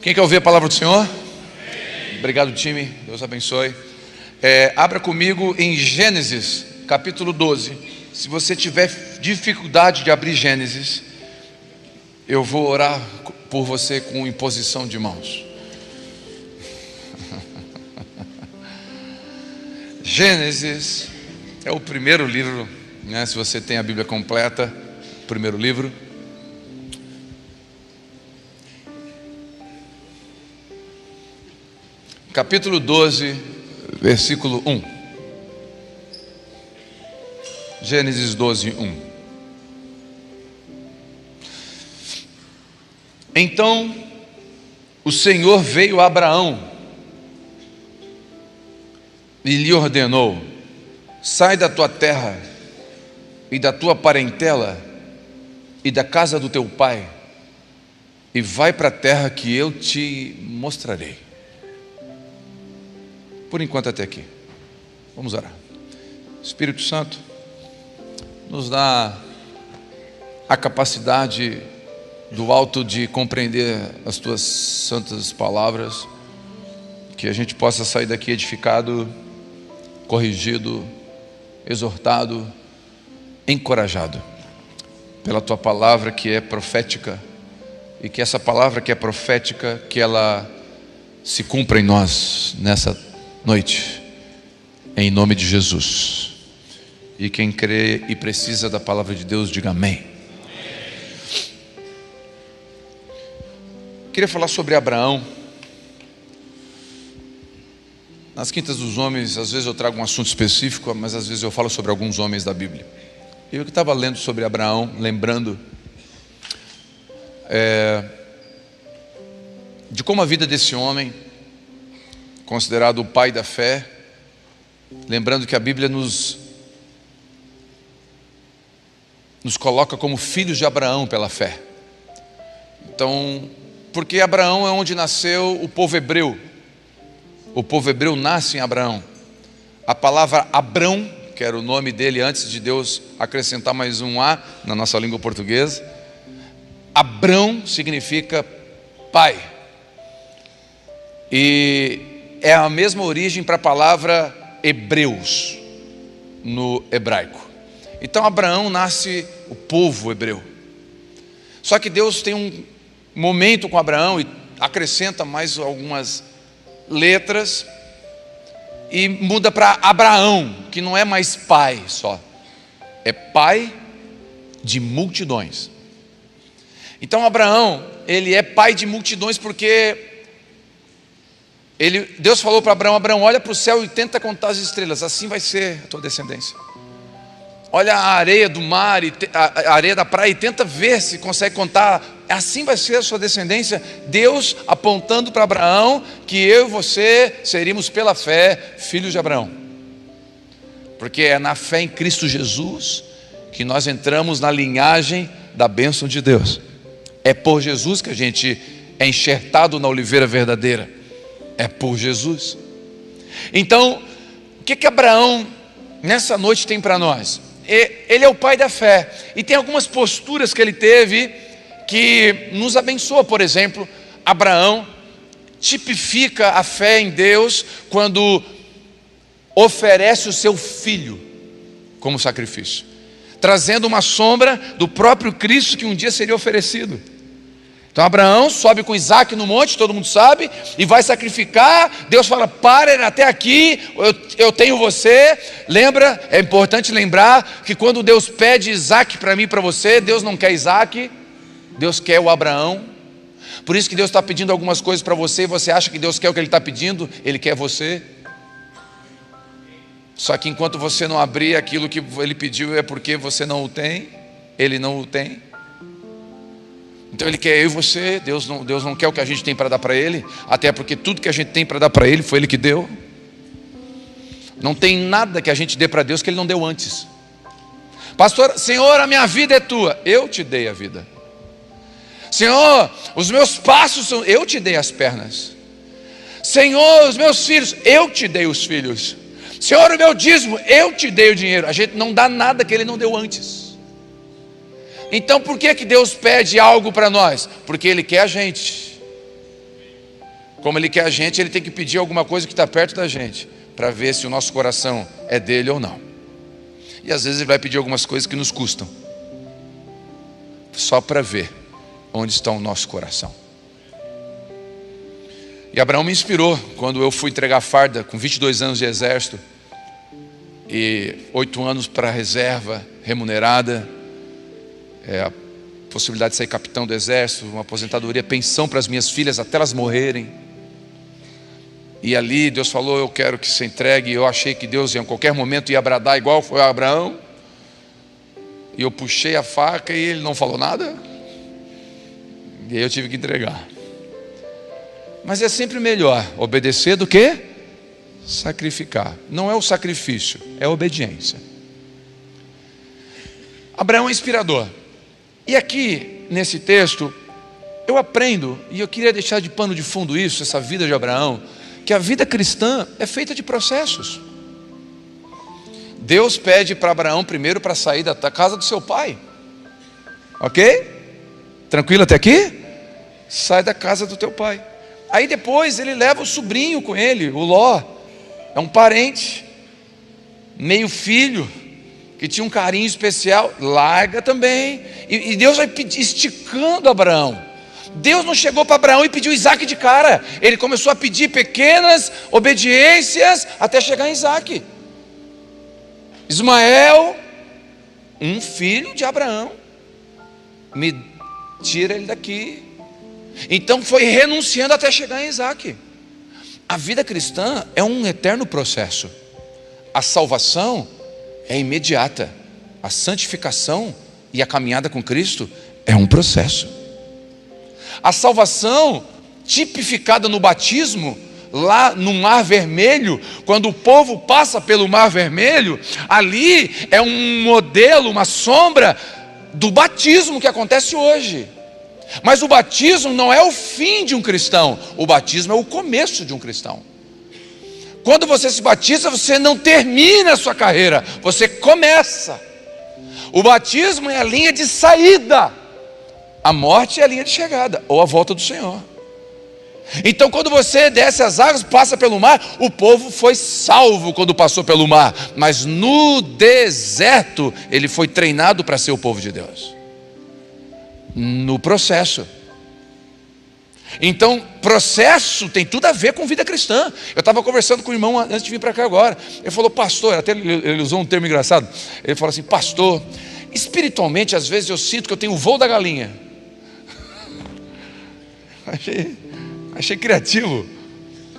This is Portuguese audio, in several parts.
Quem quer ouvir a palavra do Senhor? Obrigado, time. Deus abençoe. Abra comigo em Gênesis, capítulo 12. Se você tiver dificuldade de abrir Gênesis, eu vou orar por você com imposição de mãos. Gênesis é o primeiro livro, né? Se você tem a Bíblia completa, o primeiro livro. Capítulo 12, versículo 1. Gênesis 12, 1. Então o Senhor veio a Abraão e lhe ordenou: sai da tua terra e da tua parentela e da casa do teu pai e vai para a terra que eu te mostrarei. Por enquanto até aqui. Vamos orar. Espírito Santo, nos dá a capacidade do alto de compreender as tuas santas palavras, que a gente possa sair daqui edificado, corrigido, exortado, encorajado pela tua palavra que é profética, e que essa palavra que é profética, que ela se cumpra em nós nessa noite, em nome de Jesus. E quem crê e precisa da palavra de Deus, diga amém. Queria falar sobre Abraão. Nas quintas dos homens, às vezes eu trago um assunto específico, mas às vezes eu falo sobre alguns homens da Bíblia. E eu que estava lendo sobre Abraão, lembrando de como a vida desse homem, considerado o pai da fé, lembrando que a Bíblia nos coloca como filhos de Abraão pela fé. Então, porque Abraão é onde nasceu o povo hebreu. O povo hebreu nasce em Abraão. A palavra Abrão, que era o nome dele antes de Deus acrescentar mais um A na nossa língua portuguesa, Abrão significa pai. E é a mesma origem para a palavra hebreus no hebraico. Então Abraão nasce o povo hebreu. Só que Deus tem um momento com Abraão e acrescenta mais algumas letras e muda para Abraão, que não é mais pai só, é pai de multidões. Então Abraão, ele é pai de multidões porque Deus falou para Abraão: Abraão, olha para o céu e tenta contar as estrelas, assim vai ser a tua descendência. Olha a areia do mar, a areia da praia, e tenta ver se consegue contar, assim vai ser a sua descendência. Deus apontando para Abraão que eu e você seríamos pela fé filhos de Abraão, porque é na fé em Cristo Jesus que nós entramos na linhagem da bênção de Deus. É por Jesus que a gente é enxertado na oliveira verdadeira. É por Jesus. Então, o que Abraão nessa noite tem para nós? Ele é o pai da fé, e tem algumas posturas que ele teve que nos abençoa. Por exemplo, Abraão tipifica a fé em Deus quando oferece o seu filho como sacrifício, trazendo uma sombra do próprio Cristo que um dia seria oferecido. Então Abraão sobe com Isaac no monte, todo mundo sabe, e vai sacrificar. Deus fala: para até aqui, eu tenho você. Lembra, é importante lembrar que quando Deus pede Isaac para mim e para você, Deus não quer Isaac, Deus quer o Abraão. Por isso que Deus está pedindo algumas coisas para você, e você acha que Deus quer o que Ele está pedindo, Ele quer você. Só que enquanto você não abrir aquilo que Ele pediu, é porque você não o tem, Ele não o tem. Então Ele quer eu e você. Deus não quer o que a gente tem para dar para Ele, até porque tudo que a gente tem para dar para Ele foi Ele que deu. Não tem nada que a gente dê para Deus que Ele não deu antes. Pastor, Senhor, a minha vida é tua. Eu te dei a vida. Senhor, os meus passos são... Eu te dei as pernas. Senhor, os meus filhos, eu te dei os filhos. Senhor, o meu dízimo, eu te dei o dinheiro. A gente não dá nada que Ele não deu antes. Então por que Deus pede algo para nós? Porque Ele quer a gente. Como Ele quer a gente, Ele tem que pedir alguma coisa que está perto da gente, para ver se o nosso coração é dele ou não. E às vezes Ele vai pedir algumas coisas que nos custam, só para ver onde está o nosso coração. E Abraão me inspirou quando eu fui entregar a farda com 22 anos de exército e 8 anos para a reserva remunerada, a possibilidade de ser capitão do exército, uma aposentadoria, pensão para as minhas filhas até elas morrerem. E ali Deus falou: eu quero que você entregue. Eu achei que Deus em qualquer momento ia bradar igual foi Abraão. E eu puxei a faca e ele não falou nada. E aí eu tive que entregar. Mas é sempre melhor obedecer do que sacrificar. Não é o sacrifício, é a obediência. Abraão é inspirador. E aqui, nesse texto, eu aprendo, e eu queria deixar de pano de fundo isso, essa vida de Abraão, que a vida cristã é feita de processos. Deus pede para Abraão primeiro para sair da casa do seu pai. Ok? Tranquilo até aqui? Sai da casa do teu pai. Aí depois ele leva o sobrinho com ele, o Ló. É um parente, meio filho, que tinha um carinho especial. Larga também. E Deus vai esticando Abraão. Deus não chegou para Abraão e pediu Isaac de cara. Ele começou a pedir pequenas obediências até chegar em Isaac. Ismael, um filho de Abraão. Me tira ele daqui. Então foi renunciando até chegar em Isaac. A vida cristã é um eterno processo. A salvação é imediata. A santificação e a caminhada com Cristo é um processo. A salvação, tipificada no batismo, lá no Mar Vermelho, quando o povo passa pelo Mar Vermelho, ali é um modelo, uma sombra do batismo que acontece hoje. Mas o batismo não é o fim de um cristão, o batismo é o começo de um cristão. Quando você se batiza, você não termina a sua carreira, você começa. O batismo é a linha de saída, a morte é a linha de chegada, ou a volta do Senhor. Então quando você desce as águas, passa pelo mar, o povo foi salvo quando passou pelo mar, mas no deserto ele foi treinado para ser o povo de Deus. No processo. Então processo tem tudo a ver com vida cristã. Eu estava conversando com o irmão antes de vir para cá agora. Ele falou: pastor, até ele usou um termo engraçado. Ele falou assim: pastor, espiritualmente às vezes eu sinto que eu tenho o voo da galinha. Achei criativo.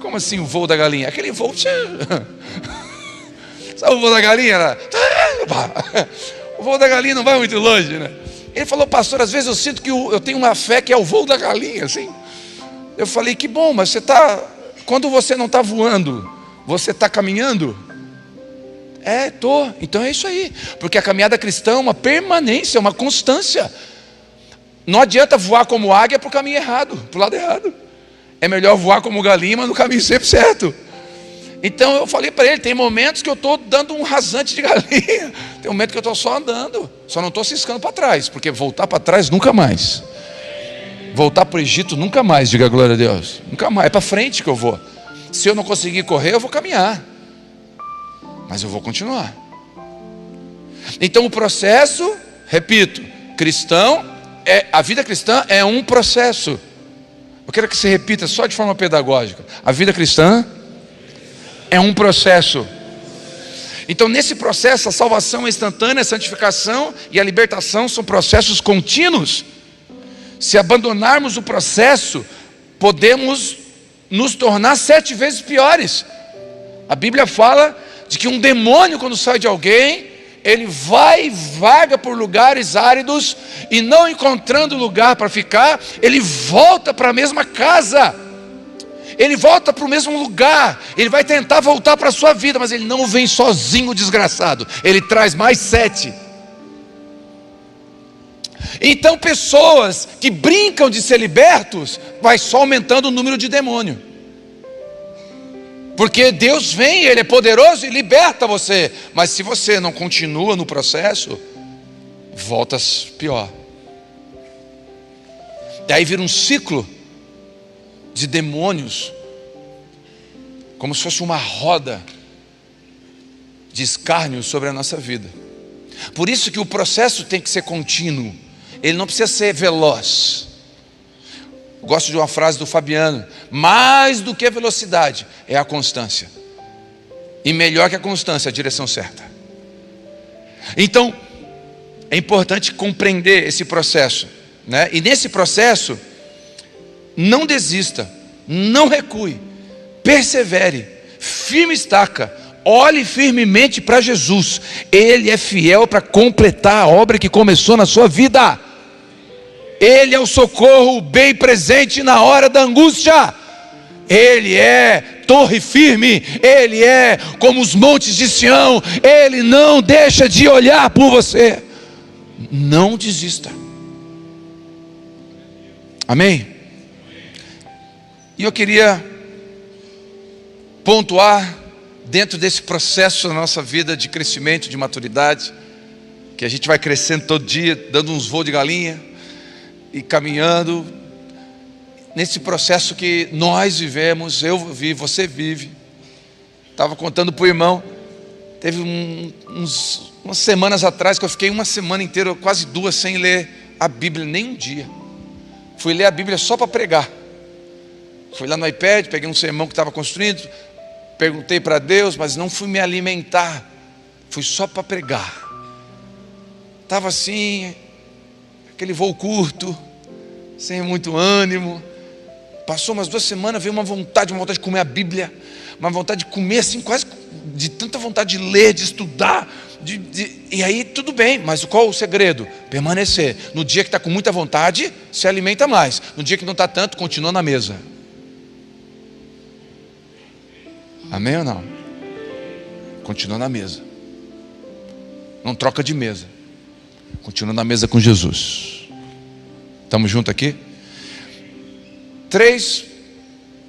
Como assim o voo da galinha? Aquele voo. Sabe o voo da galinha? O voo da galinha não vai muito longe, né? Ele falou: pastor, às vezes eu sinto que eu tenho uma fé que é o voo da galinha, assim. Eu falei: que bom, mas quando você não está voando, você está caminhando? Estou. Então é isso aí. Porque a caminhada cristã é uma permanência, uma constância. Não adianta voar como águia para o caminho errado, para o lado errado. É melhor voar como galinha, mas no caminho sempre certo. Então eu falei para ele: tem momentos que eu estou dando um rasante de galinha, tem momento que eu estou só andando, só não estou ciscando para trás, porque voltar para trás nunca mais. Voltar para o Egito nunca mais, diga glória a Deus. Nunca mais, é para frente que eu vou. Se eu não conseguir correr, eu vou caminhar, mas eu vou continuar. Então o processo, repito, cristão, a vida cristã é um processo. Eu quero que você repita só de forma pedagógica: a vida cristã é um processo. Então nesse processo a salvação é instantânea, a santificação e a libertação são processos contínuos. Se abandonarmos o processo, podemos nos tornar 7 vezes piores. A Bíblia fala de que um demônio, quando sai de alguém, ele vai e vaga por lugares áridos, e não encontrando lugar para ficar, ele volta para a mesma casa, ele volta para o mesmo lugar, ele vai tentar voltar para a sua vida, mas ele não vem sozinho, desgraçado, ele traz mais 7. Então pessoas que brincam de ser libertos, vai só aumentando o número de demônio. Porque Deus vem, Ele é poderoso e liberta você. Mas se você não continua no processo, volta pior. E aí vira um ciclo de demônios, como se fosse uma roda de escárnio sobre a nossa vida. Por isso que o processo tem que ser contínuo, ele não precisa ser veloz. Gosto de uma frase do Fabiano: mais do que a velocidade é a constância, e melhor que a constância, a direção certa. Então é importante compreender esse processo, né? E nesse processo, não desista, não recue, persevere, firme estaca, olhe firmemente para Jesus. Ele é fiel para completar a obra que começou na sua vida. Ele é o socorro bem presente na hora da angústia. Ele é torre firme, Ele é como os montes de Sião. Ele não deixa de olhar por você. Não desista. Amém? E eu queria pontuar, dentro desse processo da nossa vida de crescimento, de maturidade, que a gente vai crescendo todo dia, dando uns voos de galinha e caminhando, nesse processo que nós vivemos, eu vivo, você vive. Estava contando para o irmão, teve umas semanas atrás que eu fiquei uma semana inteira, quase duas, sem ler a Bíblia, nem um dia. Fui ler a Bíblia só para pregar. Fui lá no iPad, peguei um sermão que estava construindo, perguntei para Deus, mas não fui me alimentar, fui só para pregar. Estava assim, aquele voo curto, sem muito ânimo. Passou umas 2 semanas, veio uma vontade de comer a Bíblia, uma vontade de comer assim, quase de tanta vontade de ler, de estudar, e aí tudo bem, mas qual o segredo? Permanecer. No dia que está com muita vontade, se alimenta mais. No dia que não está tanto, continua na mesa. Amém ou não? Continua na mesa. Não troca de mesa. Continua na mesa com Jesus. Estamos juntos aqui? 3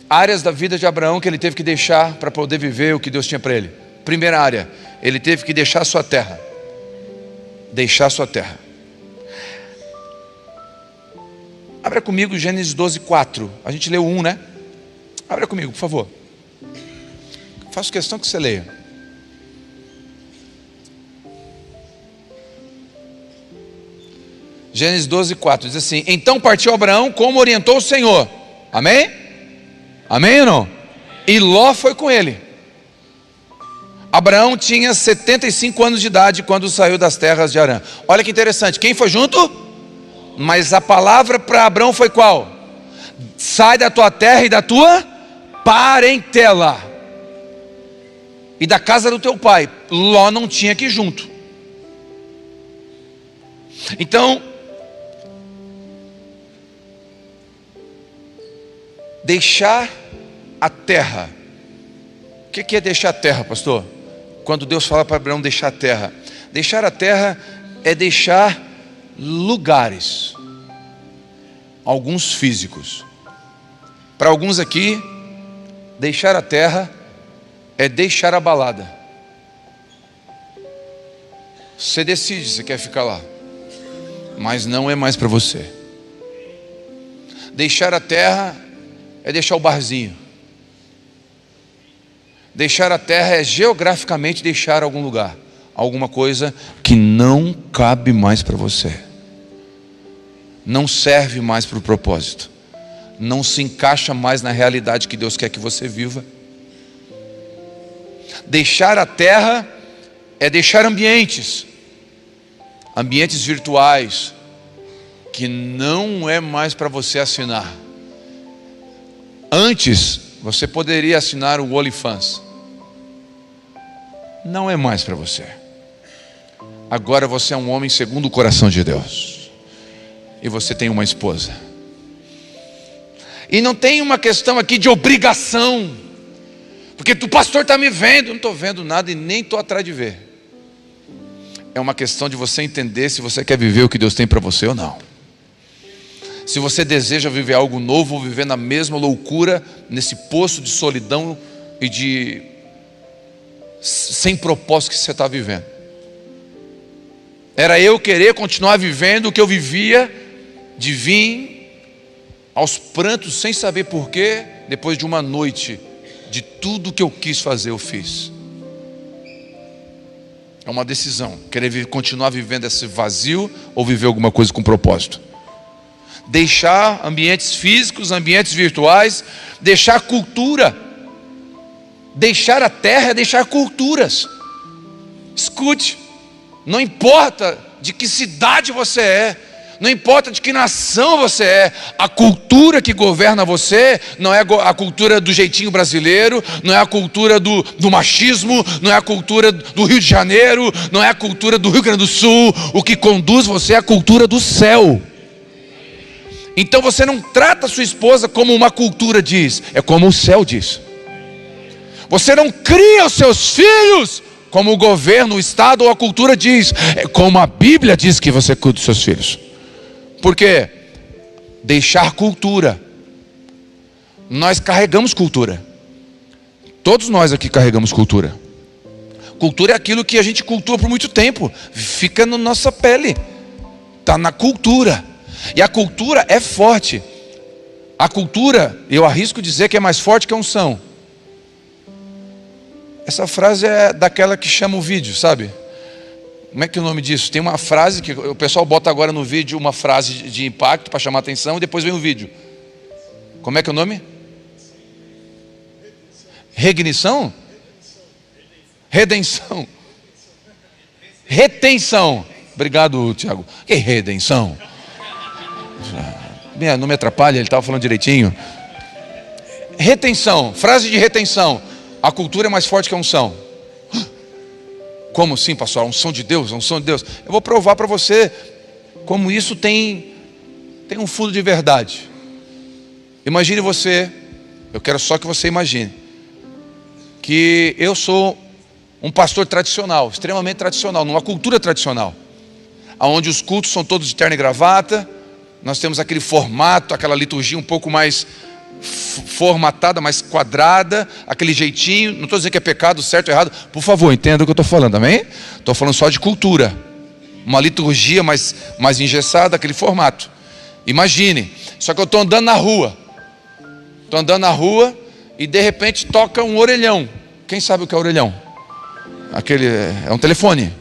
áreas da vida de Abraão que ele teve que deixar para poder viver o que Deus tinha para ele. Primeira área, ele teve que deixar a sua terra. Deixar a sua terra. Abra comigo Gênesis 12:4. A gente leu 1, né? Abra comigo, por favor. Faço questão que você leia. Gênesis 12:4 diz assim: então partiu Abraão como orientou o Senhor. Amém? Amém ou não? E Ló foi com ele. Abraão tinha 75 anos de idade quando saiu das terras de Harã. Olha que interessante, quem foi junto? Mas a palavra para Abraão foi qual? Sai da tua terra e da tua parentela e da casa do teu pai. Ló não tinha que ir junto. Então, deixar a terra. O que é deixar a terra, pastor? Quando Deus fala para Abraão deixar a terra. Deixar a terra é deixar lugares, alguns físicos. Para alguns aqui, deixar a terra é deixar a balada. Você decide se quer ficar lá, mas não é mais para você. Deixar a terra é deixar o barzinho. Deixar a terra é geograficamente deixar algum lugar, alguma coisa que não cabe mais para você, não serve mais para o propósito, não se encaixa mais na realidade que Deus quer que você viva. Deixar a terra é deixar ambientes virtuais, que não é mais para você assinar. Antes, você poderia assinar o OnlyFans. Não é mais para você. Agora você é um homem segundo o coração de Deus. E você tem uma esposa. E não tem uma questão aqui de obrigação. Porque o pastor está me vendo. Eu não estou vendo nada e nem estou atrás de ver. É uma questão de você entender se você quer viver o que Deus tem para você ou não. Se você deseja viver algo novo ou viver na mesma loucura, nesse poço de solidão e de sem propósito que você está vivendo. Era eu querer continuar vivendo o que eu vivia, de vir aos prantos sem saber porquê, depois de uma noite de tudo que eu quis fazer, eu fiz. É uma decisão, querer continuar vivendo esse vazio ou viver alguma coisa com propósito. Deixar ambientes físicos, ambientes virtuais, deixar cultura. Deixar a terra é deixar culturas. Escute, não importa de que cidade você é, não importa de que nação você é, a cultura que governa você não é a cultura do jeitinho brasileiro, não é a cultura do machismo, não é a cultura do Rio de Janeiro, não é a cultura do Rio Grande do Sul. O que conduz você é a cultura do céu. Então você não trata a sua esposa como uma cultura diz, é como o céu diz. Você não cria os seus filhos como o governo, o Estado ou a cultura diz, é como a Bíblia diz que você cuida dos seus filhos. Por quê? Deixar cultura. Nós carregamos cultura. Todos nós aqui carregamos cultura. Cultura é aquilo que a gente cultua por muito tempo. Fica na nossa pele. Está na cultura. E a cultura é forte. A cultura, eu arrisco dizer que é mais forte que a unção. Essa frase é daquela que chama o vídeo, sabe? Como é que é o nome disso? Tem uma frase que o pessoal bota agora no vídeo, uma frase de impacto para chamar atenção, e depois vem o vídeo. Como é que é o nome? Regnição? Redenção. Retenção. Obrigado, Tiago. Que redenção? Não me atrapalha, ele estava falando direitinho. Retenção, frase de retenção. A cultura é mais forte que a unção. Como assim, pastor? A unção de Deus, a unção de Deus. Eu vou provar para você como isso tem um fundo de verdade. Imagine você, eu quero só que você imagine, que eu sou um pastor tradicional, extremamente tradicional, numa cultura tradicional, onde os cultos são todos de terno e gravata, nós temos aquele formato, aquela liturgia um pouco mais formatada, mais quadrada, aquele jeitinho. Não estou dizendo que é pecado, certo ou errado, por favor, entenda o que eu estou falando, amém? Estou falando só de cultura, uma liturgia mais engessada, aquele formato. Imagine, só que eu estou andando na rua, e de repente toca um orelhão. Quem sabe o que é orelhão? Aquele, é um telefone.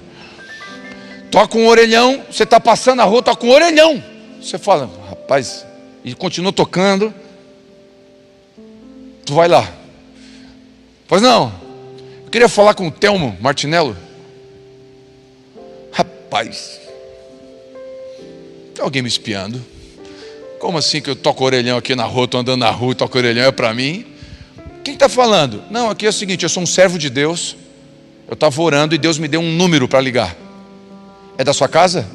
Toca um orelhão, você está passando na rua, toca um orelhão. Você fala, rapaz, e continua tocando. Tu vai lá. Pois não, eu queria falar com o Telmo Martinello. Rapaz, tem alguém me espiando? Como assim que eu toco orelhão aqui na rua, estou andando na rua e toco orelhão, é para mim? Quem está falando? Não, aqui é o seguinte, eu sou um servo de Deus. Eu estava orando e Deus me deu um número para ligar. É da sua casa?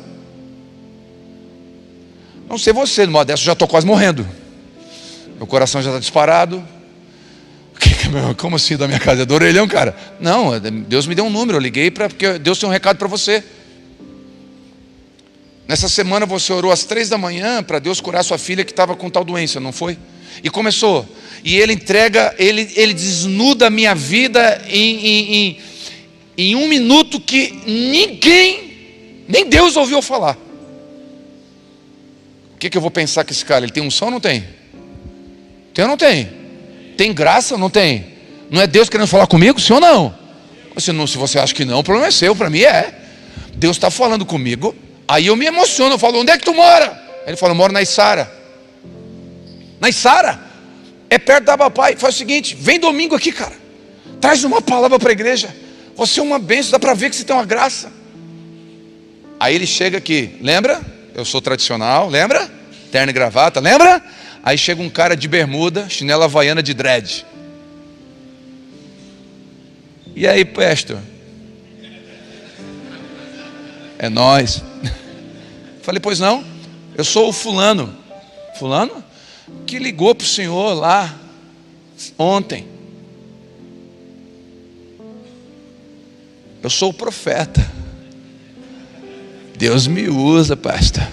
Não sei você, numa dessa eu já estou quase morrendo. Meu coração já está disparado. Como assim da minha casa? É do orelhão, cara? Não, Deus me deu um número, eu liguei porque Deus tem um recado para você. Nessa semana você orou às 3 da manhã para Deus curar sua filha que estava com tal doença, não foi? E começou. E Ele entrega, Ele desnuda a minha vida em um minuto que nem Deus ouviu falar. O que eu vou pensar que esse cara, ele tem unção ou não tem? Tem ou não tem? Tem graça ou não tem? Não é Deus querendo falar comigo, sim ou não? Se você acha que não, o problema é seu, para mim é. Deus está falando comigo, aí eu me emociono, eu falo, onde é que tu mora? Ele fala, eu moro na Içara. Na Içara? É perto da papai. Faz o seguinte, vem domingo aqui, cara. Traz uma palavra para a igreja. Você é uma bênção, dá para ver que você tem uma graça. Aí ele chega aqui, lembra? Eu sou tradicional, lembra? Terno e gravata, lembra? Aí chega um cara de bermuda, chinela havaiana de dread. E aí, pastor? É nós. Falei, pois não? Eu sou o fulano. Fulano? Que ligou para o senhor lá ontem. Eu sou o profeta. Deus me usa, pastor.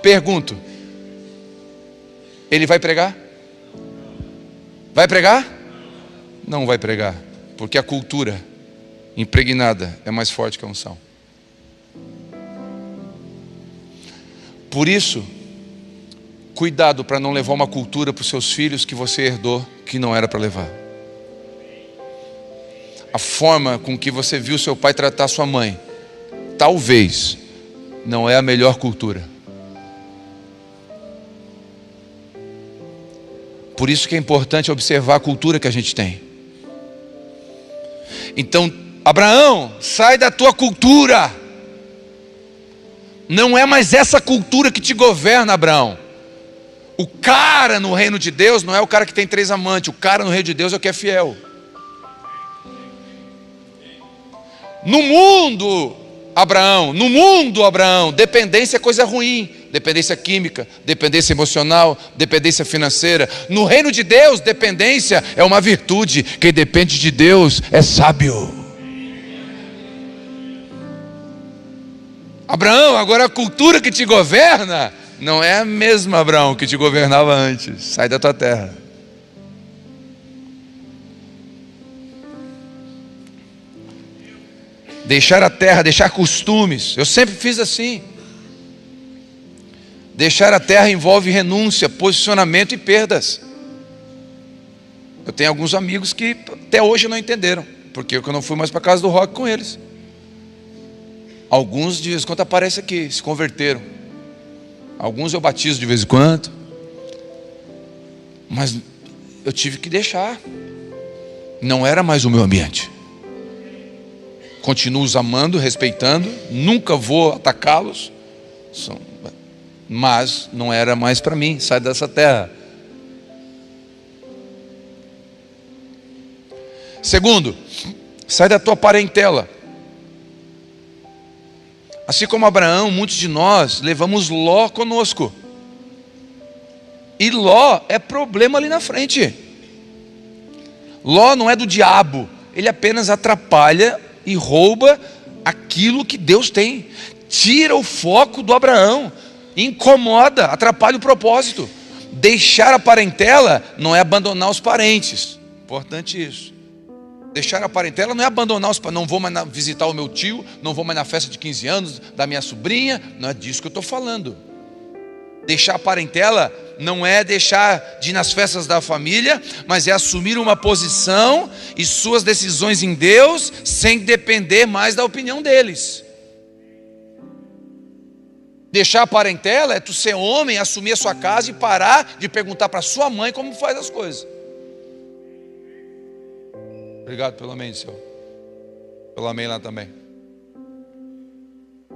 Pergunto, ele vai pregar? Vai pregar? Não vai pregar, porque a cultura impregnada é mais forte que a unção. Por isso, cuidado para não levar uma cultura para os seus filhos que você herdou, que não era para levar. A forma com que você viu seu pai tratar sua mãe, talvez, não é a melhor cultura. Por isso que é importante observar a cultura que a gente tem. Então, Abraão, sai da tua cultura. Não é mais essa cultura que te governa, Abraão. O cara no reino de Deus não é o cara que tem 3 amantes. O cara no reino de Deus é o que é fiel. No mundo, Abraão, dependência é coisa ruim. Dependência química, dependência emocional, dependência financeira. No reino de Deus, dependência é uma virtude. Quem depende de Deus é sábio. Abraão, agora a cultura que te governa não é a mesma, Abraão, que te governava antes. Sai da tua terra. Deixar a terra, deixar costumes. Eu sempre fiz assim. Deixar a terra envolve renúncia, posicionamento e perdas. Eu tenho alguns amigos que até hoje não entenderam, porque eu não fui mais para casa do rock com eles. Alguns de vez em quando aparecem aqui, se converteram. Alguns eu batizo de vez em quando. Mas eu tive que deixar. Não era mais o meu ambiente. Continuo os amando, respeitando, nunca vou atacá-los. Mas não era mais para mim. Sai dessa terra. Segundo, sai da tua parentela. Assim como Abraão, muitos de nós levamos Ló conosco. E Ló é problema ali na frente. Ló não é do diabo. Ele apenas atrapalha e rouba aquilo que Deus tem. Tira o foco do Abraão. Incomoda, atrapalha o propósito. Deixar a parentela não é abandonar os parentes. Importante isso. Deixar a parentela não é abandonar os parentes. Não vou mais visitar o meu tio, não vou mais na festa de 15 anos da minha sobrinha. Não é disso que eu estou falando. Deixar a parentela não é deixar de ir nas festas da família, mas é assumir uma posição e suas decisões em Deus, sem depender mais da opinião deles. Deixar a parentela é tu ser homem, assumir a sua casa e parar de perguntar para sua mãe como faz as coisas. Obrigado pelo amém, Senhor. Pelo amém lá também.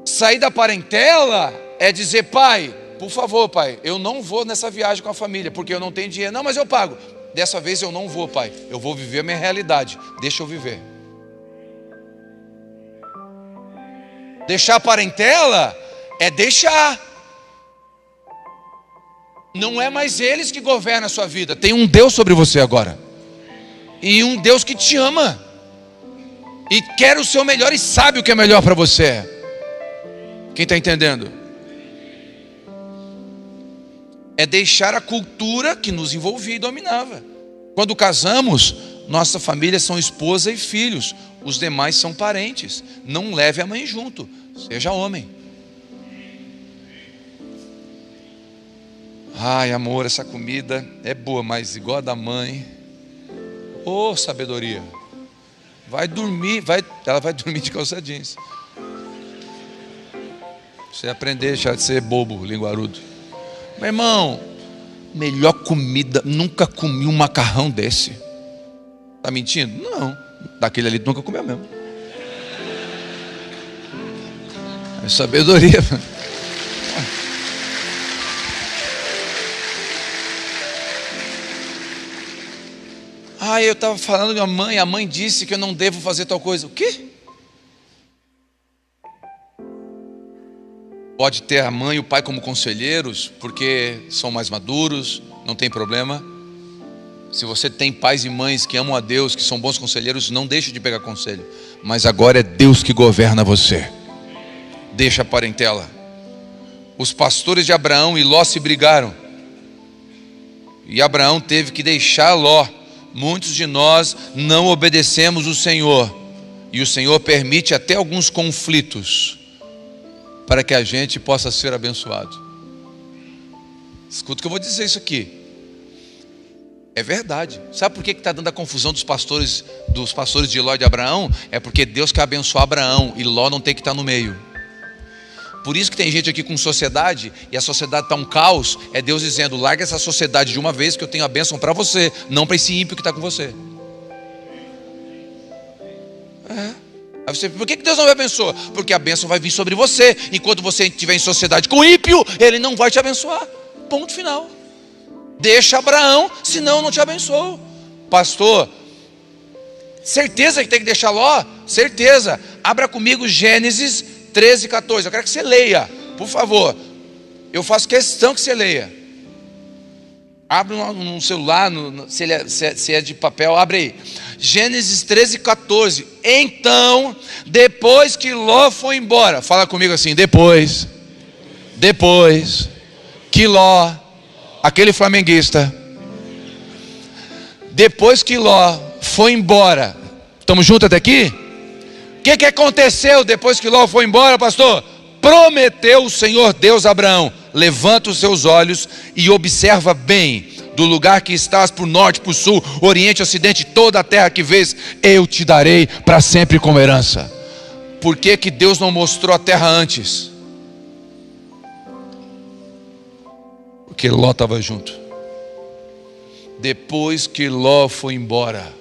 Sair da parentela é dizer: pai, por favor, pai, eu não vou nessa viagem com a família, porque eu não tenho dinheiro. Não, mas eu pago. Dessa vez eu não vou, pai. Eu vou viver a minha realidade. Deixa eu viver. Deixar a parentela é deixar. Não é mais eles que governam a sua vida. Tem um Deus sobre você agora. E um Deus que te ama. E quer o seu melhor e sabe o que é melhor para você. Quem está entendendo? É deixar a cultura que nos envolvia e dominava. Quando casamos, nossa família são esposa e filhos. Os demais são parentes. Não leve a mãe junto. Seja homem. Ai, amor, essa comida é boa, mas igual a da mãe. Ô, sabedoria. Vai dormir, ela vai dormir de calça jeans. Você aprender a deixar de ser bobo, linguarudo. Meu irmão, melhor comida, nunca comi um macarrão desse. Tá mentindo? Não, daquele ali tu nunca comeu mesmo. É sabedoria. Eu estava falando com a mãe disse que eu não devo fazer tal coisa. O quê? Pode ter a mãe e o pai como conselheiros, porque são mais maduros, não tem problema. Se você tem pais e mães que amam a Deus, que são bons conselheiros, não deixe de pegar conselho. Mas agora é Deus que governa você. Deixa a parentela. Os pastores de Abraão e Ló se brigaram. E Abraão teve que deixar Ló. Muitos de nós não obedecemos o Senhor. E o Senhor permite até alguns conflitos para que a gente possa ser abençoado. Escuta o que eu vou dizer isso aqui. É verdade. Sabe por que está dando a confusão dos pastores de Ló e de Abraão? É porque Deus quer abençoar Abraão e Ló não tem que estar no meio. Por isso que tem gente aqui com sociedade e a sociedade está um caos. É Deus dizendo: larga essa sociedade de uma vez que eu tenho a bênção para você, não para esse ímpio que está com você. Aí você, por que Deus não me abençoa? Porque a bênção vai vir sobre você. Enquanto você estiver em sociedade com o ímpio, ele não vai te abençoar. Ponto final. Deixa Abraão, senão eu não te abençoo. Pastor, certeza que tem que deixar Ló? Certeza. Abra comigo Gênesis 13, 14. Eu quero que você leia, por favor. Eu faço questão que você leia. Abre no celular, se é de papel, abre aí. Gênesis 13, 14. Então, depois que Ló foi embora, fala comigo assim: depois que Ló, aquele flamenguista, depois que Ló foi embora, estamos juntos até aqui? O que aconteceu depois que Ló foi embora, pastor? Prometeu o Senhor Deus a Abraão: levanta os seus olhos e observa bem, do lugar que estás, por norte, por sul, oriente, ocidente, toda a terra que vês, eu te darei para sempre como herança. Por que Deus não mostrou a terra antes? Porque Ló estava junto. Depois que Ló foi embora,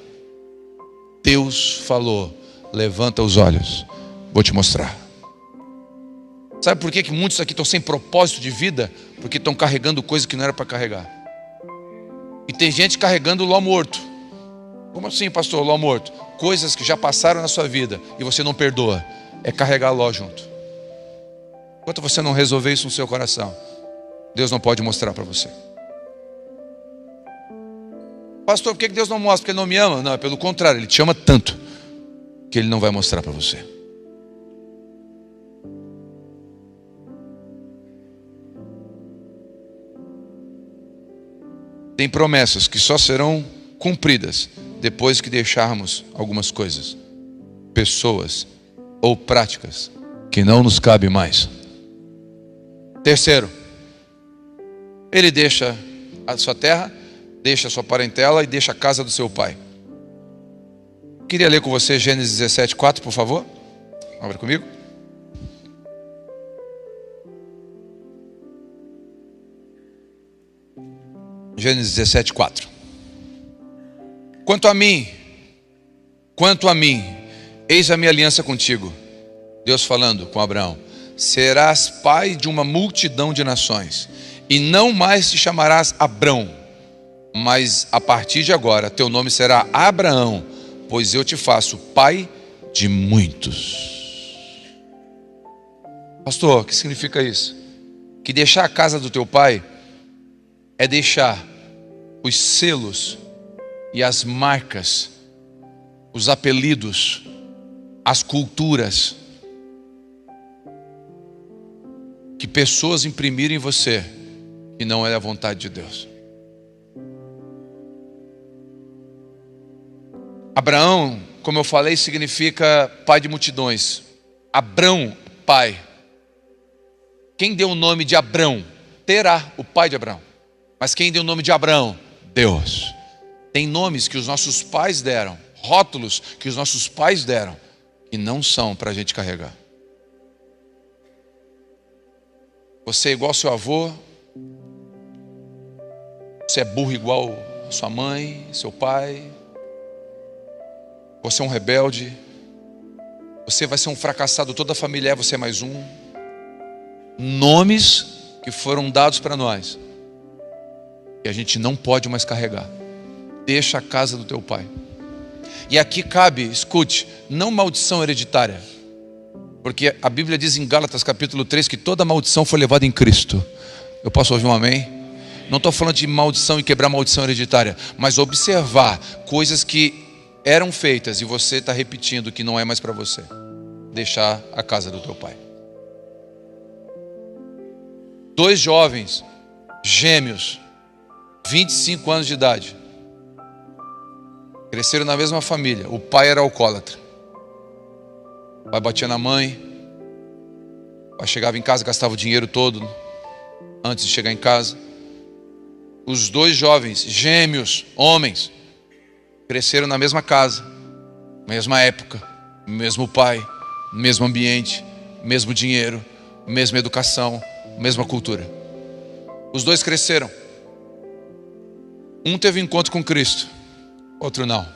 Deus falou: levanta os olhos, vou te mostrar. Sabe por que muitos aqui estão sem propósito de vida? Porque estão carregando coisa que não era para carregar. E tem gente carregando Ló morto. Como assim, pastor, Ló morto? Coisas que já passaram na sua vida e você não perdoa. É carregar Ló junto. Enquanto você não resolver isso no seu coração, Deus não pode mostrar para você. Pastor, por que Deus não mostra? Porque Ele não me ama? Não, é pelo contrário, Ele te ama tanto que Ele não vai mostrar para você. Tem promessas que só serão cumpridas depois que deixarmos algumas coisas, pessoas ou práticas que não nos cabe mais. Terceiro, Ele deixa a sua terra, deixa a sua parentela e deixa a casa do seu pai. Queria ler com você Gênesis 17, 4, por favor. Abra comigo. Gênesis 17, 4. Quanto a mim, eis a minha aliança contigo. Deus falando com Abraão: serás pai de uma multidão de nações, e não mais te chamarás Abrão, mas a partir de agora teu nome será Abraão, pois eu te faço pai de muitos. Pastor, o que significa isso? Que deixar a casa do teu pai é deixar os selos e as marcas, os apelidos, as culturas que pessoas imprimiram em você, que não é a vontade de Deus. Abraão, como eu falei, significa pai de multidões. Abrão, pai. Quem deu o nome de Abrão? Terá, o pai de Abraão. Mas quem deu o nome de Abraão? Deus. Tem nomes que os nossos pais deram, rótulos que os nossos pais deram, que não são para a gente carregar. Você é igual ao seu avô, você é burro igual a sua mãe, seu pai, você é um rebelde, você vai ser um fracassado, toda a família é, você é mais um. Nomes que foram dados para nós, que a gente não pode mais carregar. Deixa a casa do teu pai. E aqui cabe, escute, não maldição hereditária, porque a Bíblia diz em Gálatas capítulo 3 que toda maldição foi levada em Cristo. Eu posso ouvir um amém? Não estou falando de maldição e quebrar maldição hereditária, mas observar coisas que eram feitas e você está repetindo que não é mais para você. Deixar a casa do teu pai. 2 jovens gêmeos, 25 anos de idade, cresceram na mesma família. O pai era alcoólatra. O pai batia na mãe. O pai chegava em casa, gastava o dinheiro todo antes de chegar em casa. os dois jovens, gêmeos, homens, cresceram na mesma casa, mesma época, mesmo pai, mesmo ambiente, mesmo dinheiro, mesma educação, mesma cultura. Os dois cresceram. Um teve encontro com Cristo, outro não.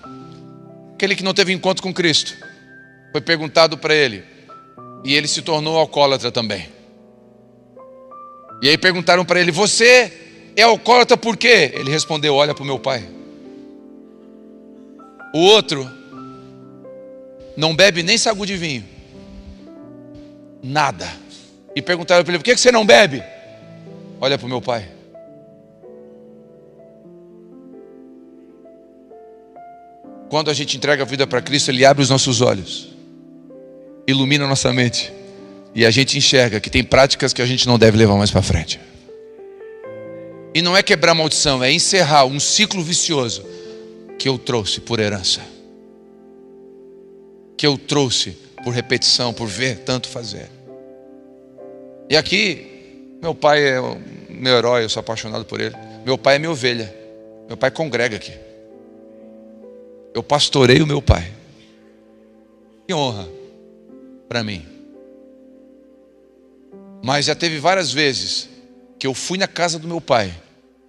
Aquele que não teve encontro com Cristo, foi perguntado para ele, e ele se tornou alcoólatra também. E aí perguntaram para ele: você é alcoólatra por quê? Ele respondeu: olha para o meu pai. O outro não bebe nem sagu de vinho, nada. E perguntaram para ele: por que você não bebe? Olha para o meu pai. Quando a gente entrega a vida para Cristo, Ele abre os nossos olhos, ilumina a nossa mente, e a gente enxerga que tem práticas que a gente não deve levar mais para frente. E não é quebrar maldição, é encerrar um ciclo vicioso que eu trouxe por herança, que eu trouxe por repetição, por ver tanto fazer. E aqui, meu pai é o meu herói, eu sou apaixonado por ele. Meu pai é minha ovelha, meu pai congrega aqui. Eu pastorei o meu pai. Que honra para mim. Mas já teve várias vezes que eu fui na casa do meu pai,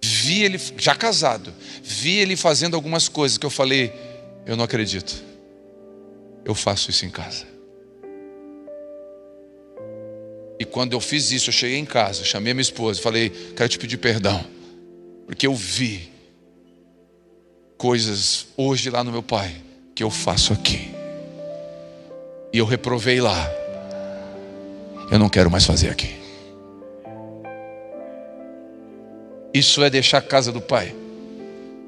vi ele, já casado, vi ele fazendo algumas coisas que eu falei: eu não acredito, eu faço isso em casa. E quando eu fiz isso, eu cheguei em casa, chamei a minha esposa e falei: quero te pedir perdão, porque eu vi coisas hoje lá no meu pai que eu faço aqui, e eu reprovei lá, eu não quero mais fazer aqui. Isso é deixar a casa do pai.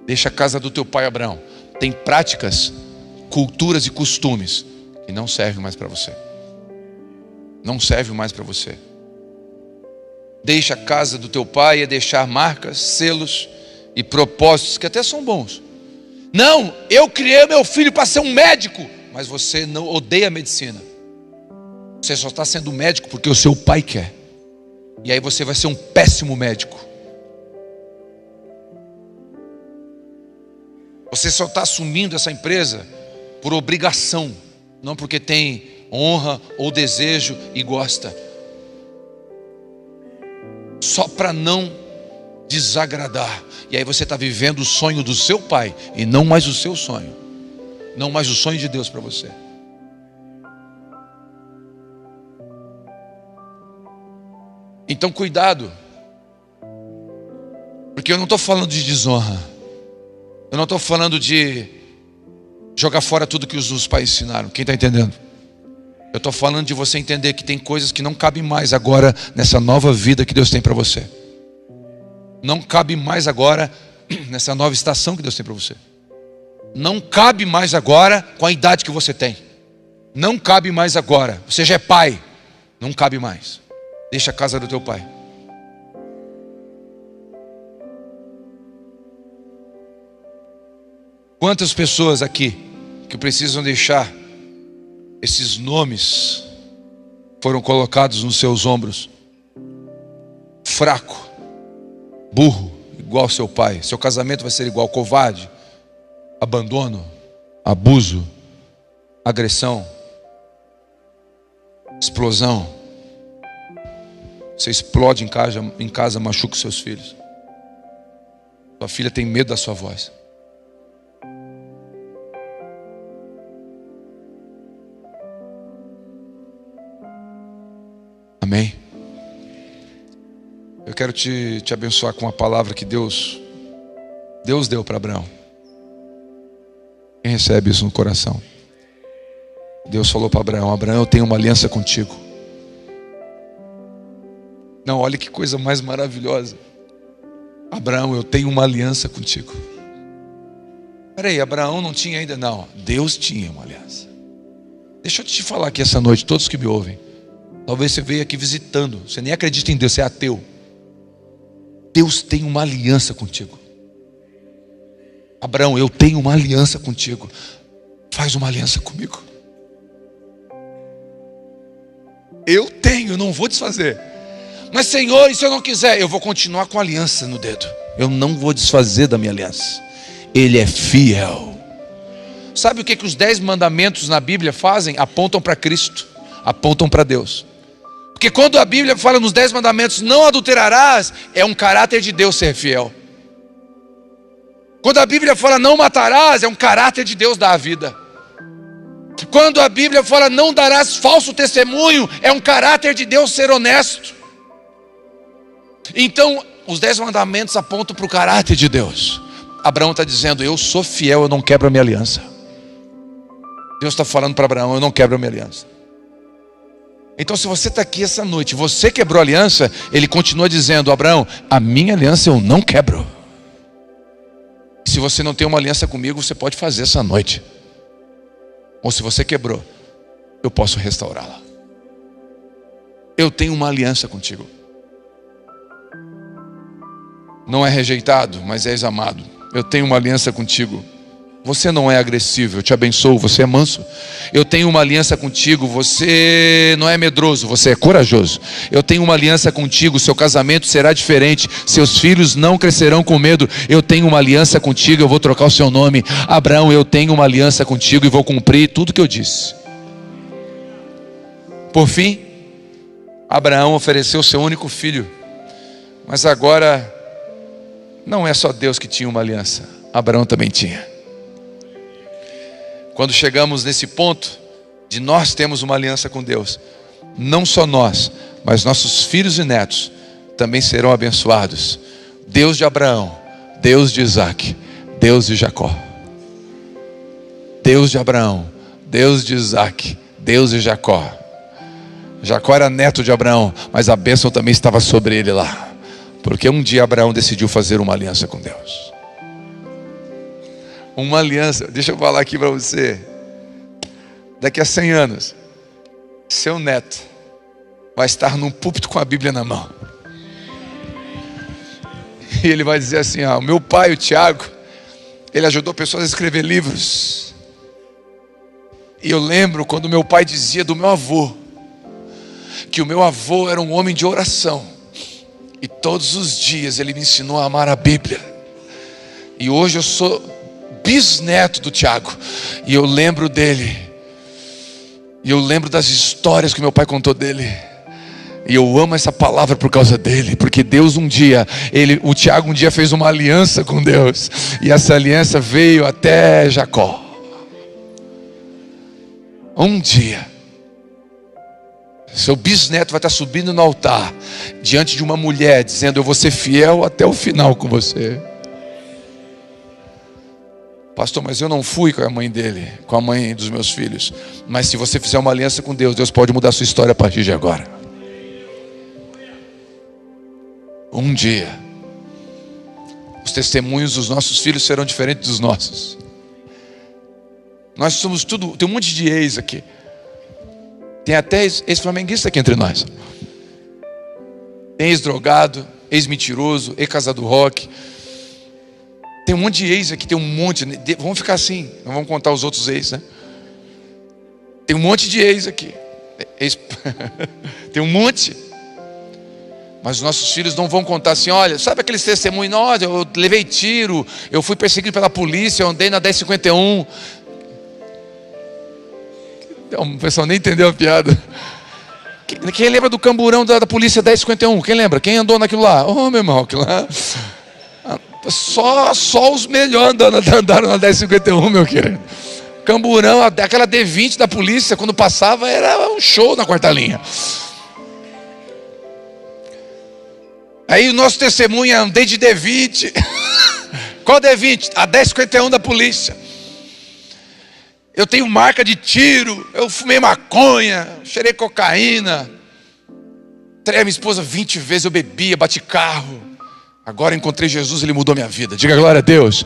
Deixa a casa do teu pai Abraão. Tem práticas, culturas e costumes que não servem mais para você. Não serve mais para você. Deixa a casa do teu pai é deixar marcas, selos e propósitos que até são bons. Não, eu criei meu filho para ser um médico, mas você não odeia a medicina. Você só está sendo médico porque o seu pai quer. E aí você vai ser um péssimo médico. Você só está assumindo essa empresa por obrigação, não porque tem honra ou desejo e gosta. Só para não desagradar. E aí você está vivendo o sonho do seu pai e não mais o seu sonho. Não mais o sonho de Deus para você. Então cuidado. Porque eu não estou falando de desonra. Eu não estou falando de jogar fora tudo que os pais ensinaram. Quem está entendendo? Eu estou falando de você entender que tem coisas que não cabem mais agora nessa nova vida que Deus tem para você. Não cabe mais agora nessa nova estação que Deus tem para você. Não cabe mais agora com a idade que você tem. Não cabe mais agora. Você já é pai. Não cabe mais. Deixa a casa do teu pai. Quantas pessoas aqui que precisam deixar esses nomes foram colocados nos seus ombros? Fraco, burro, igual ao seu pai. Seu casamento vai ser igual: covarde, abandono, abuso, agressão, explosão. Você explode em casa, machuca os seus filhos. Sua filha tem medo da sua voz. Amém? Eu quero te abençoar com a palavra que Deus deu para Abraão. Quem recebe isso no coração? Deus falou para Abraão: Abraão, eu tenho uma aliança contigo. Não, olha que coisa mais maravilhosa. Abraão, eu tenho uma aliança contigo. Peraí, Abraão não tinha ainda? Não, Deus tinha uma aliança. Deixa eu te falar aqui essa noite, todos que me ouvem. Talvez você veio aqui visitando, você nem acredita em Deus, você é ateu. Deus tem uma aliança contigo. Abraão, eu tenho uma aliança contigo. Faz uma aliança comigo. Eu tenho, não vou desfazer. Mas Senhor, e se eu não quiser? Eu vou continuar com a aliança no dedo. Eu não vou desfazer da minha aliança. Ele é fiel. Sabe o que os 10 mandamentos na Bíblia fazem? Apontam para Cristo, apontam para Deus. Porque quando a Bíblia fala nos 10 mandamentos, não adulterarás, é um caráter de Deus ser fiel. Quando a Bíblia fala não matarás, é um caráter de Deus dar a vida. Quando a Bíblia fala não darás falso testemunho, é um caráter de Deus ser honesto. Então, os 10 mandamentos apontam para o caráter de Deus. Abraão está dizendo, eu sou fiel, eu não quebro a minha aliança. Deus está falando para Abraão, eu não quebro a minha aliança. Então, se você está aqui essa noite, você quebrou a aliança, ele continua dizendo, Abraão, a minha aliança eu não quebro. Se você não tem uma aliança comigo, você pode fazer essa noite. Ou se você quebrou, eu posso restaurá-la. Eu tenho uma aliança contigo. Não é rejeitado, mas és amado. Eu tenho uma aliança contigo. Você não é agressivo, eu te abençoo, você é manso. Eu tenho uma aliança contigo, você não é medroso, você é corajoso. Eu tenho uma aliança contigo, seu casamento será diferente, seus filhos não crescerão com medo. Eu tenho uma aliança contigo, eu vou trocar o seu nome. Abraão, eu tenho uma aliança contigo e vou cumprir tudo que eu disse. Por fim, Abraão ofereceu seu único filho. Mas agora, não é só Deus que tinha uma aliança, Abraão também tinha. Quando chegamos nesse ponto de nós temos uma aliança com Deus, não só nós, mas nossos filhos e netos também serão abençoados. Deus de Abraão, Deus de Isaac, Deus de Jacó. Deus de Abraão, Deus de Isaac, Deus de Jacó. Jacó era neto de Abraão, mas a bênção também estava sobre ele lá. Porque um dia Abraão decidiu fazer uma aliança com Deus. Uma aliança, deixa eu falar aqui para você. Daqui a 100 anos, seu neto vai estar num púlpito com a Bíblia na mão. E ele vai dizer assim, o meu pai, o Tiago, ele ajudou pessoas a escrever livros. E eu lembro quando meu pai dizia do meu avô, que o meu avô era um homem de oração. E todos os dias ele me ensinou a amar a Bíblia. E hoje eu sou bisneto do Tiago. E eu lembro dele. E eu lembro das histórias que meu pai contou dele. E eu amo essa palavra por causa dele. Porque Deus um dia, o Tiago um dia fez uma aliança com Deus. E essa aliança veio até Jacó. Um dia, seu bisneto vai estar subindo no altar, diante de uma mulher, dizendo, eu vou ser fiel até o final com você. Pastor, mas eu não fui com a mãe dele, com a mãe dos meus filhos. Mas se você fizer uma aliança com Deus, Deus pode mudar a sua história a partir de agora. Um dia, os testemunhos dos nossos filhos serão diferentes dos nossos. Nós somos tudo, tem um monte de ex aqui. Tem até ex-flamenguista aqui entre nós. Tem ex-drogado, ex-mentiroso, ex-casado rock. Tem um monte de ex aqui, tem um monte. Vamos ficar assim, não vamos contar os outros ex, né? Tem um monte de ex aqui. Tem um monte. Mas os nossos filhos não vão contar assim, olha, sabe aqueles testemunhos? Olha, eu levei tiro, eu fui perseguido pela polícia, eu andei na 1051. O pessoal nem entendeu a piada. Quem lembra do camburão da polícia 1051? Quem lembra? Quem andou naquilo lá? Oh, meu irmão, aquilo lá. Só os melhores andaram na 1051, meu querido. Camburão, aquela D20 da polícia, quando passava, era um show na quarta linha. Aí o nosso testemunho, andei de D20. Qual D20? A 1051 da polícia. Eu tenho marca de tiro, eu fumei maconha, cheirei cocaína, traí a minha esposa 20 vezes, eu bebia, bati carro. Agora encontrei Jesus, Ele mudou minha vida. Diga glória a Deus.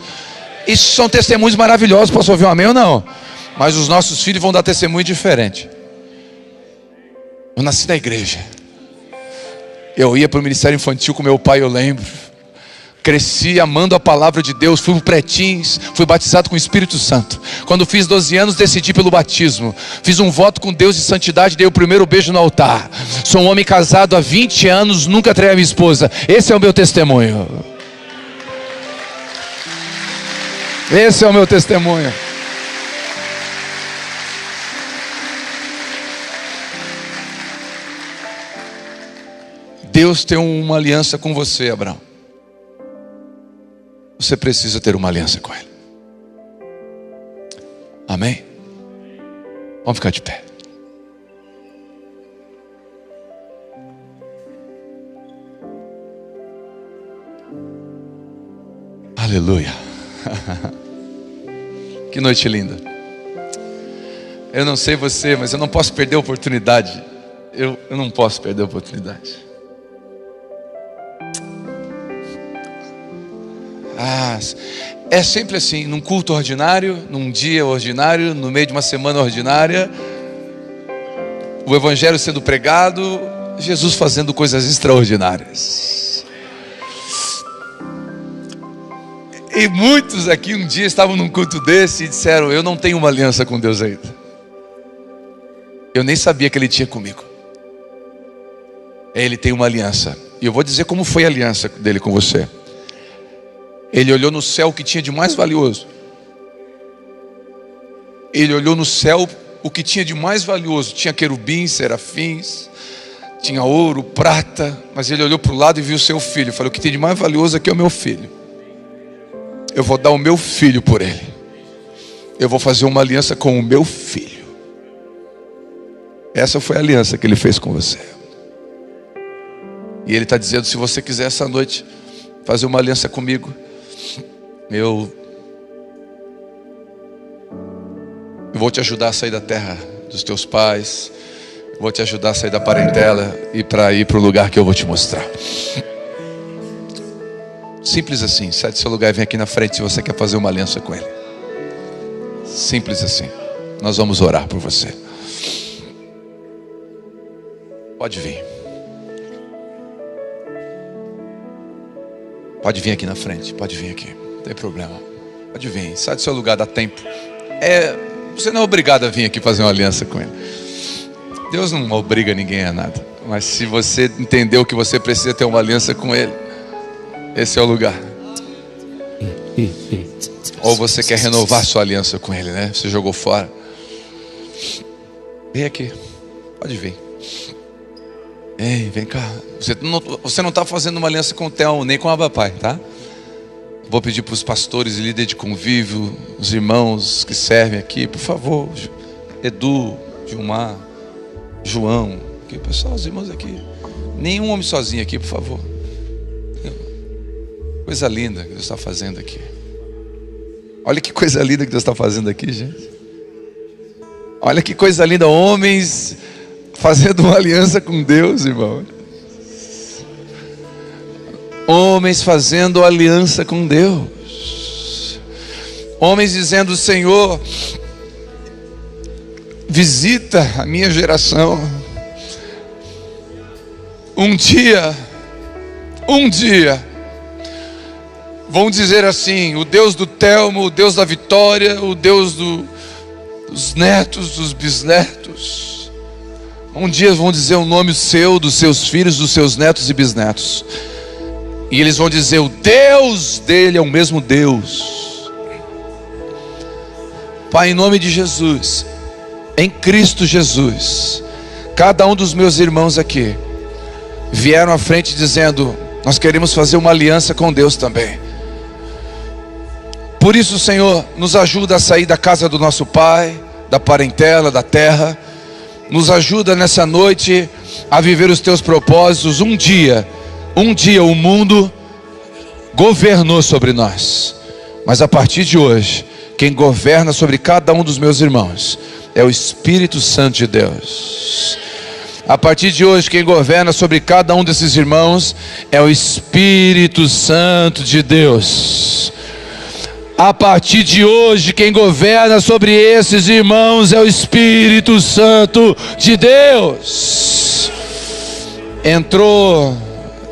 Isso são testemunhos maravilhosos. Posso ouvir um amém ou não? Mas os nossos filhos vão dar testemunho diferente. Eu nasci na igreja. Eu ia para o ministério infantil com meu pai, eu lembro. Cresci amando a palavra de Deus, fui pro Pretins, fui batizado com o Espírito Santo. Quando fiz 12 anos, decidi pelo batismo. Fiz um voto com Deus de santidade, dei o primeiro beijo no altar. Sou um homem casado há 20 anos, nunca traí a minha esposa. Esse é o meu testemunho. Esse é o meu testemunho. Deus tem uma aliança com você, Abraão. Você precisa ter uma aliança com Ele. Amém? Vamos ficar de pé. Aleluia. Que noite linda. Eu não sei você, mas eu não posso perder a oportunidade. Eu não posso perder a oportunidade. É sempre assim, num culto ordinário, num dia ordinário, no meio de uma semana ordinária, o evangelho sendo pregado, Jesus fazendo coisas extraordinárias. E muitos aqui um dia estavam num culto desse e disseram: eu não tenho uma aliança com Deus ainda. Eu nem sabia que Ele tinha comigo. Ele tem uma aliança. E eu vou dizer como foi a aliança dele com você. Ele olhou no céu o que tinha de mais valioso. Ele olhou no céu o que tinha de mais valioso. Tinha querubins, serafins, tinha ouro, prata. Mas ele olhou para o lado e viu o seu filho. Falou: o que tem de mais valioso aqui é o meu filho. Eu vou dar o meu filho por ele. Eu vou fazer uma aliança com o meu filho. Essa foi a aliança que ele fez com você. E ele está dizendo: se você quiser essa noite fazer uma aliança comigo, eu vou te ajudar a sair da terra dos teus pais, vou te ajudar a sair da parentela e para ir para o lugar que eu vou te mostrar. Simples assim. Sai do seu lugar e vem aqui na frente se você quer fazer uma aliança com Ele. Simples assim. Nós vamos orar por você. Pode vir. Pode vir aqui na frente. Pode vir aqui. Não tem problema. Pode vir. Sai do seu lugar, dá tempo. Você não é obrigado a vir aqui fazer uma aliança com Ele. Deus não obriga ninguém a nada. Mas se você entendeu que você precisa ter uma aliança com Ele, esse é o lugar. Ou você quer renovar sua aliança com Ele, né? Você jogou fora. Vem aqui. Pode vir. Ei, vem cá. Você não está fazendo uma aliança com o Theo, nem com o Abapai, tá? Vou pedir para os pastores e líderes de convívio, os irmãos que servem aqui, por favor. Edu, Gilmar, João, aqui, pessoal, os irmãos aqui. Nenhum homem sozinho aqui, por favor. Coisa linda que Deus está fazendo aqui. Olha que coisa linda que Deus está fazendo aqui, gente. Olha que coisa linda, homens fazendo uma aliança com Deus, irmão. Homens fazendo aliança com Deus. Homens dizendo: Senhor, visita a minha geração. Um dia, vão dizer assim: o Deus do Telmo, o Deus da Vitória, o Deus dos netos, dos bisnetos. Um dia vão dizer o nome seu, dos seus filhos, dos seus netos e bisnetos. E eles vão dizer: o Deus dele é o mesmo Deus. Pai, em nome de Jesus, em Cristo Jesus, cada um dos meus irmãos aqui vieram à frente dizendo: nós queremos fazer uma aliança com Deus também. Por isso, Senhor, nos ajuda a sair da casa do nosso pai, da parentela, da terra. Nos ajuda nessa noite a viver os teus propósitos. Um dia o mundo governou sobre nós, mas a partir de hoje, quem governa sobre cada um dos meus irmãos é o Espírito Santo de Deus. A partir de hoje, quem governa sobre cada um desses irmãos é o Espírito Santo de Deus. A partir de hoje, quem governa sobre esses irmãos é o Espírito Santo de Deus. Entrou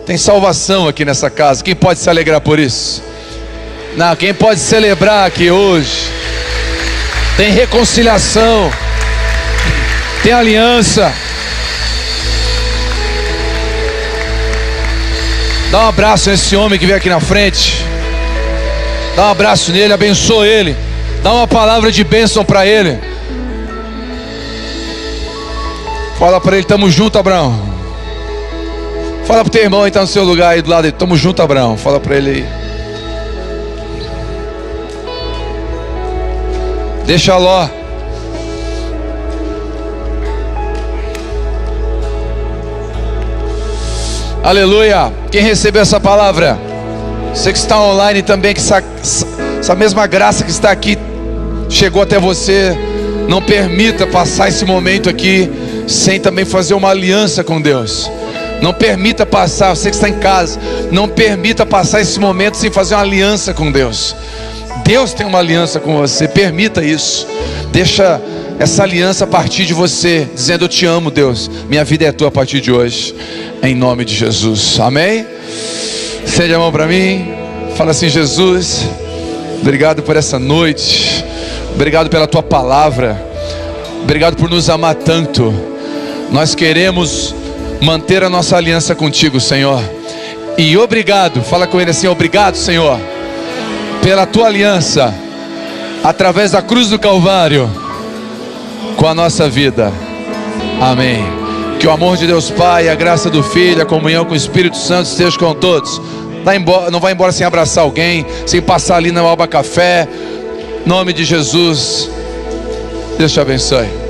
Tem salvação aqui nessa casa. Quem pode se alegrar por isso? Não, quem pode celebrar aqui hoje? Tem reconciliação, tem aliança. Dá um abraço nesse homem que veio aqui na frente. Dá um abraço nele, abençoa ele. Dá uma palavra de bênção para ele. Fala para ele, tamo junto, Abraão. Fala pro teu irmão aí, tá no seu lugar aí do lado dele. Tamo junto, Abraão. Fala para ele aí. Deixa Ló. Aleluia. Quem recebeu essa palavra? Você que está online também, que essa mesma graça que está aqui chegou até você. Não permita passar esse momento aqui sem também fazer uma aliança com Deus. Não permita passar, você que está em casa, não permita passar esse momento sem fazer uma aliança com Deus. Deus tem uma aliança com você, permita isso. Deixa essa aliança partir de você, dizendo: eu te amo, Deus, minha vida é tua a partir de hoje, em nome de Jesus, amém? Estende a mão para mim, fala assim: Jesus, obrigado por essa noite, obrigado pela tua palavra, obrigado por nos amar tanto. Nós queremos manter a nossa aliança contigo, Senhor. E obrigado, fala com ele assim: obrigado, Senhor, pela tua aliança, através da cruz do Calvário, com a nossa vida, amém. Que o amor de Deus Pai, a graça do Filho, a comunhão com o Espírito Santo esteja com todos. Não vai embora sem abraçar alguém, sem passar ali na Alba Café. Em nome de Jesus, Deus te abençoe.